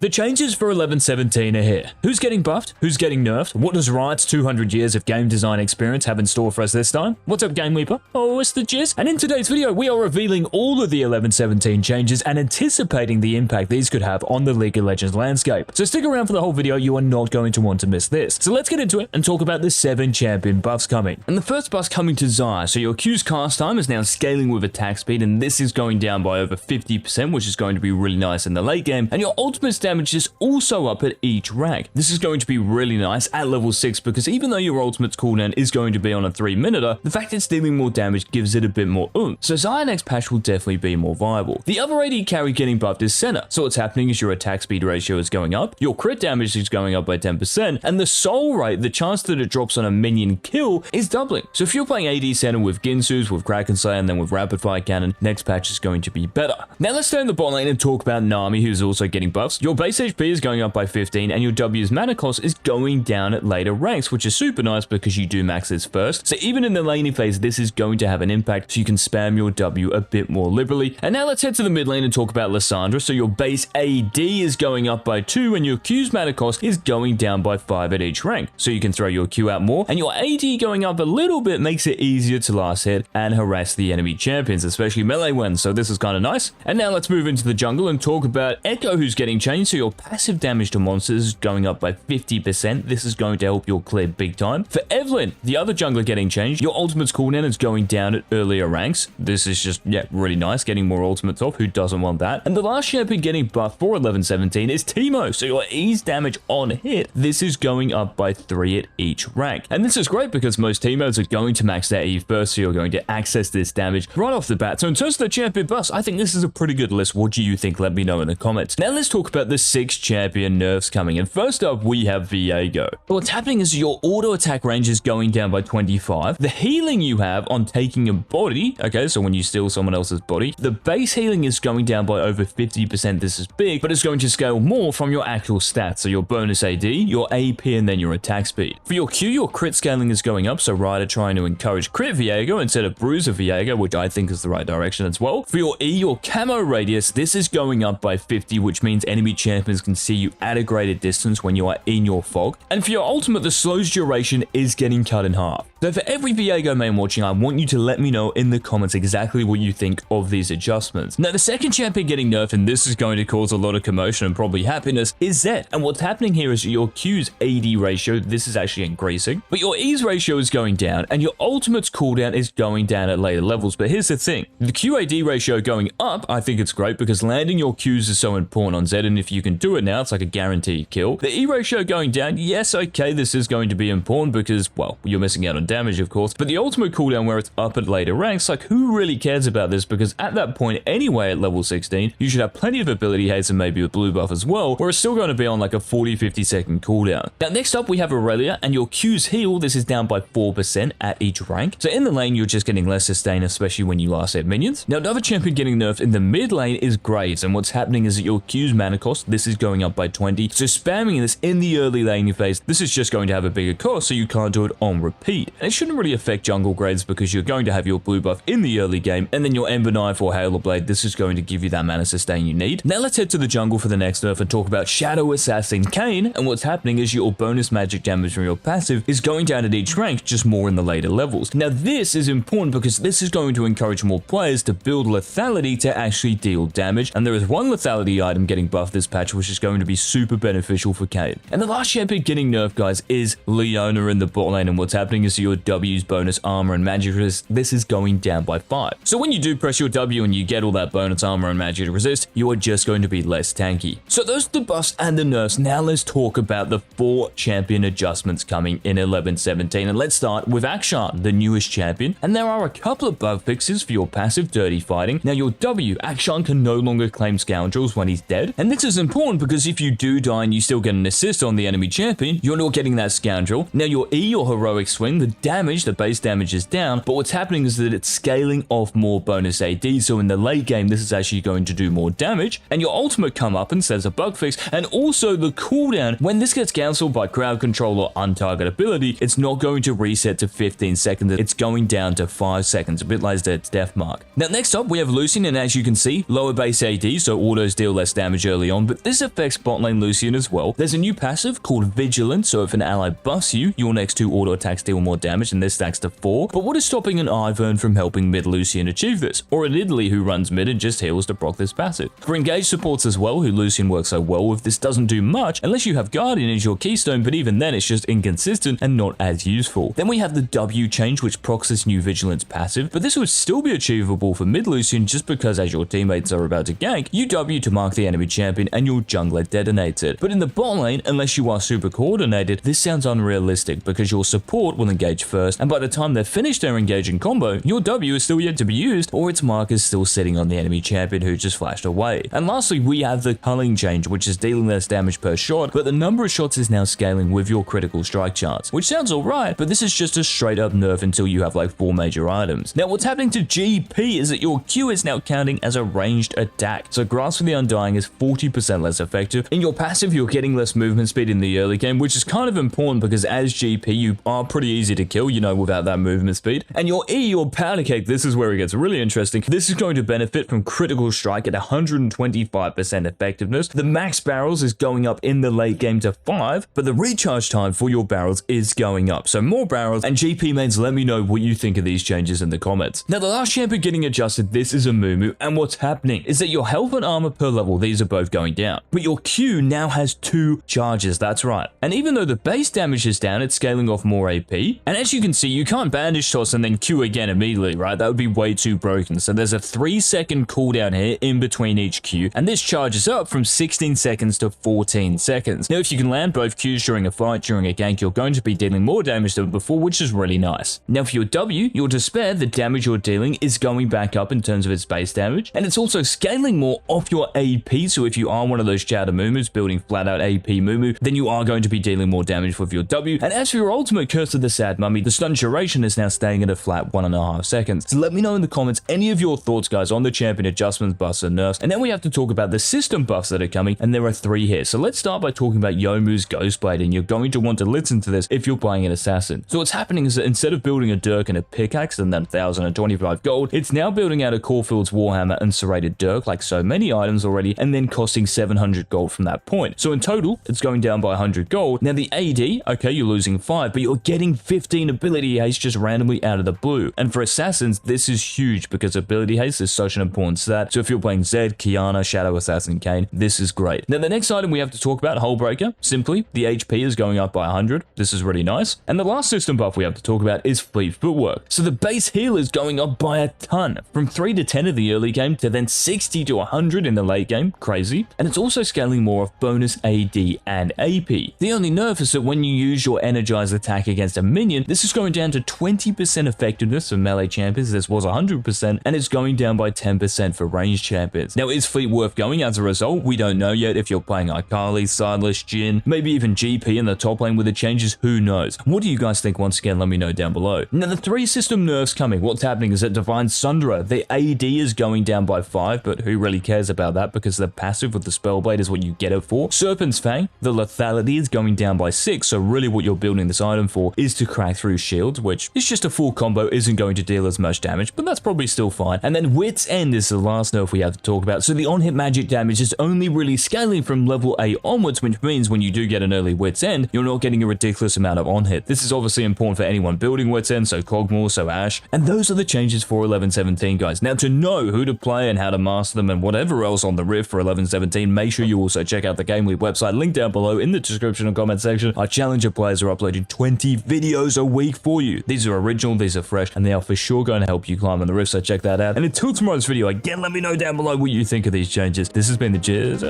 The changes for 11.17 are here. Who's getting buffed? Who's getting nerfed? What does Riot's 200 years of game design experience have in store for us this time? What's up, GameLeap? Oh, it's the Jizz. And in today's video, we are revealing all of the 11.17 changes and anticipating the impact these could have on the League of Legends landscape. So stick around for the whole video, you are not going to want to miss this. So let's get into it and talk about the 7 champion buffs coming. And the first buff coming to Xayah. So your Q's cast time is now scaling with attack speed, and this is going down by over 50%, which is going to be really nice in the late game. And your ultimate's damage is also up at each rank. This is going to be really nice at level 6 because even though your ultimate's cooldown is going to be on a 3-minuter, the fact it's dealing more damage gives it a bit more oomph. So Xayah next patch will definitely be more viable. The other AD carry getting buffed is Senna. So what's happening is your attack speed ratio is going up, your crit damage is going up by 10%, and the soul rate, the chance that it drops on a minion kill, is doubling. So if you're playing AD Senna with Ginsu's, with Kraken Slayer, and then with Rapid Fire Cannon, next patch is going to be better. Now let's stay in the bot lane and talk about Nami, who's also getting buffs. Your base HP is going up by 15, and your W's mana cost is going down at later ranks, which is super nice because you do max this first. So even in the laning phase, this is going to have an impact, so you can spam your W a bit more liberally. And now let's head to the mid lane and talk about Lissandra. So your base AD is going up by 2, and your Q's mana cost is going down by 5 at each rank. So you can throw your Q out more, and your AD going up a little bit makes it easier to last hit and harass the enemy champions, especially melee ones. So this is kind of nice. And now let's move into the jungle and talk about Echo, who's getting changed. So your passive damage to monsters is going up by 50%. This is going to help your clear big time. For Evelyn, the other jungler getting changed, your ultimate's cooldown is going down at earlier ranks. This is just, yeah, really nice, getting more ultimates off. Who doesn't want that? And the last champion getting buffed for 11.17 is Teemo. So your ease damage on hit, this is going up by 3 at each rank. And this is great because most Teemos are going to max their E first, so you're going to access this damage right off the bat. So in terms of the champion buffs, I think this is a pretty good list. What do you think? Let me know in the comments. Now let's talk about the 6 champion nerfs coming. And first up, we have Viego. What's happening is your auto attack range is going down by 25. The healing you have on taking a body, okay, so when you steal someone else's body, the base healing is going down by over 50%. This is big, but it's going to scale more from your actual stats. So your bonus AD, your AP, and then your attack speed. For your Q, your crit scaling is going up. So Riot are trying to encourage crit Viego instead of bruiser Viego, which I think is the right direction as well. For your E, your camo radius, this is going up by 50, which means enemy champions can see you at a greater distance when you are in your fog. And for your ultimate, the slow's duration is getting cut in half. So for every Viego main watching, I want you to let me know in the comments exactly what you think of these adjustments. Now the second champion getting nerfed, and this is going to cause a lot of commotion and probably happiness, is Zed. And what's happening here is your Q's AD ratio, this is actually increasing, but your E's ratio is going down, and your ultimate's cooldown is going down at later levels. But here's the thing, the QAD ratio going up, I think it's great because landing your Q's is so important on Zed, and if you can do it now, it's like a guaranteed kill. The E ratio going down, yes, okay, this is going to be important because, well, you're missing out on damage, of course, but the ultimate cooldown where it's up at later ranks, like who really cares about this? Because at that point anyway, at level 16, you should have plenty of ability haste and maybe with blue buff as well, where it's still going to be on like a 40-50 second cooldown. Now next up we have Aurelia, and your Q's heal, this is down by 4% at each rank. So in the lane, you're just getting less sustain, especially when you last hit minions. Now another champion getting nerfed in the mid lane is Graves, and what's happening is that your Q's mana cost, this is going up by 20. So spamming this in the early laning phase, this is just going to have a bigger cost, so you can't do it on repeat. And it shouldn't really affect jungle grades because you're going to have your blue buff in the early game, and then your Ember Knife or Halo Blade, this is going to give you that mana sustain you need. Now let's head to the jungle for the next nerf and talk about Shadow Assassin Kayn, and what's happening is your bonus magic damage from your passive is going down at each rank, just more in the later levels. Now this is important because this is going to encourage more players to build lethality to actually deal damage, and there is one lethality item getting buffed this patch which is going to be super beneficial for Kayn. And the last champion getting nerfed, guys, is Leona in the bot lane, and what's happening is your W's bonus armor and magic resist, this is going down by 5. So when you do press your W and you get all that bonus armor and magic resist, you are just going to be less tanky. So those are the buffs and the nerfs. Now let's talk about the 4 champion adjustments coming in 11.17, and let's start with Akshan, the newest champion. And there are a couple of bug fixes for your passive dirty fighting. Now your W, Akshan can no longer claim scoundrels when he's dead, and this is important because if you do die and you still get an assist on the enemy champion, you're not getting that scoundrel. Now your E or heroic swing, the damage, the base damage is down, but what's happening is that it's scaling off more bonus AD, so in the late game this is actually going to do more damage, and your ultimate come up and says a bug fix, and also the cooldown, when this gets cancelled by crowd control or untarget ability, it's not going to reset to 15 seconds, it's going down to 5 seconds, a bit like Zed's death mark. Now next up we have Lucian, and as you can see, lower base AD, so autos deal less damage early on, but this affects bot lane Lucian as well. There's a new passive called Vigilance, so if an ally buffs you, your next 2 auto attacks deal more damage, and this stacks to 4. But what is stopping an Ivern from helping mid Lucian achieve this? Or an Italy who runs mid and just heals to proc this passive? For engaged supports as well, who Lucian works so well with, this doesn't do much unless you have Guardian as your keystone, but even then it's just inconsistent and not as useful. Then we have the W change, which procs this new Vigilance passive, but this would still be achievable for mid Lucian just because as your teammates are about to gank, you W to mark the enemy champion and your jungler detonates it. But in the bot lane, unless you are super coordinated, this sounds unrealistic because your support will engage first, and by the time they've finished their engaging combo, your W is still yet to be used, or its mark is still sitting on the enemy champion who just flashed away. And lastly, we have the culling change, which is dealing less damage per shot, but the number of shots is now scaling with your critical strike chance, which sounds alright, but this is just a straight up nerf until you have like 4 major items. Now what's happening to GP is that your Q is now counting as a ranged attack, so Grasp of the Undying is 40% less effective. In your passive, you're getting less movement speed in the early game, which is kind of important because as GP, you are pretty easy to kill, you know, without that movement speed. And your E, your powder cake, this is where it gets really interesting. This is going to benefit from critical strike at 125% effectiveness. The max barrels is going up in the late game to 5, but the recharge time for your barrels is going up. So more barrels, and GP mains, let me know what you think of these changes in the comments. Now the last champion getting adjusted, this is a Mumu, and what's happening is that your health and armor per level, these are both going down, but your Q now has 2 charges, that's right. And even though the base damage is down, it's scaling off more AP, and as you can see, you can't bandage toss and then Q again immediately, right? That would be way too broken. So there's a 3-second cooldown here in between each Q, and this charges up from 16 seconds to 14 seconds. Now if you can land both Qs during a fight, during a gank, you're going to be dealing more damage than before, which is really nice. Now for your W, your Despair, the damage you're dealing is going back up in terms of its base damage, and it's also scaling more off your AP, so if you are one of those Chowder Mumus building flat out AP Mumu, then you are going to be dealing more damage with your W. And as for your ultimate Curse of the Sad Mummy, the stun duration is now staying at a flat 1.5 seconds. So let me know in the comments any of your thoughts, guys, on the champion adjustments, buffs, and nerfs. And then we have to talk about the system buffs that are coming, and there are 3 here. So let's start by talking about Youmuu's Ghostblade, and you're going to want to listen to this if you're playing an assassin. So what's happening is that instead of building a dirk and a pickaxe and then 1,025 gold, it's now building out a Caulfield's Warhammer and serrated dirk, like so many items already, and then costing 700 gold from that point. So in total, it's going down by 100 gold. Now the AD, okay, you're losing 5, but you're getting 15 ability haste just randomly out of the blue. And for assassins, this is huge because ability haste is such an important stat. So if you're playing Zed, Kiana, Shadow Assassin, Kane, this is great. Now the next item we have to talk about, Hullbreaker. Simply, the HP is going up by 100. This is really nice. And the last system buff we have to talk about is Fleet Footwork. So the base heal is going up by a ton, from 3 to 10 in the early game to then 60 to 100 in the late game. Crazy. And it's also scaling more of bonus AD and AP. The only nerf is that when you use your energized attack against a minion, this is going down to 20% effectiveness for melee champions. This was 100%, and it's going down by 10% for ranged champions. Now, is Fleet worth going as a result? We don't know yet. If you're playing Akali, Sideless, Jhin, maybe even GP in the top lane with the changes, who knows? What do you guys think? Once again, let me know down below. Now, the 3 system nerfs coming. What's happening is that Divine Sunderer, the AD is going down by 5, but who really cares about that because the passive with the Spellblade is what you get it for. Serpent's Fang, the lethality is going down by 6, so really what you're building this item for is to crack through shields, which is just a full combo, isn't going to deal as much damage, but that's probably still fine. And then Wit's End is the last nerf we have to talk about. So the on-hit magic damage is only really scaling from level 8 onwards, which means when you do get an early Wit's End, you're not getting a ridiculous amount of on-hit. This is obviously important for anyone building Wit's End, so Cogmore, so Ashe. And those are the changes for 11.17, guys. Now, to know who to play and how to master them and whatever else on the riff for 11.17, make sure you also check out the GameLeap website, link down below in the description and comment section. Our Challenger players are uploading 20 videos a week for you. These are original, these are fresh, and they are for sure going to help you climb on the riff, so check that out. And until tomorrow's video, again, let me know down below what you think of these changes. This has been the Cheers.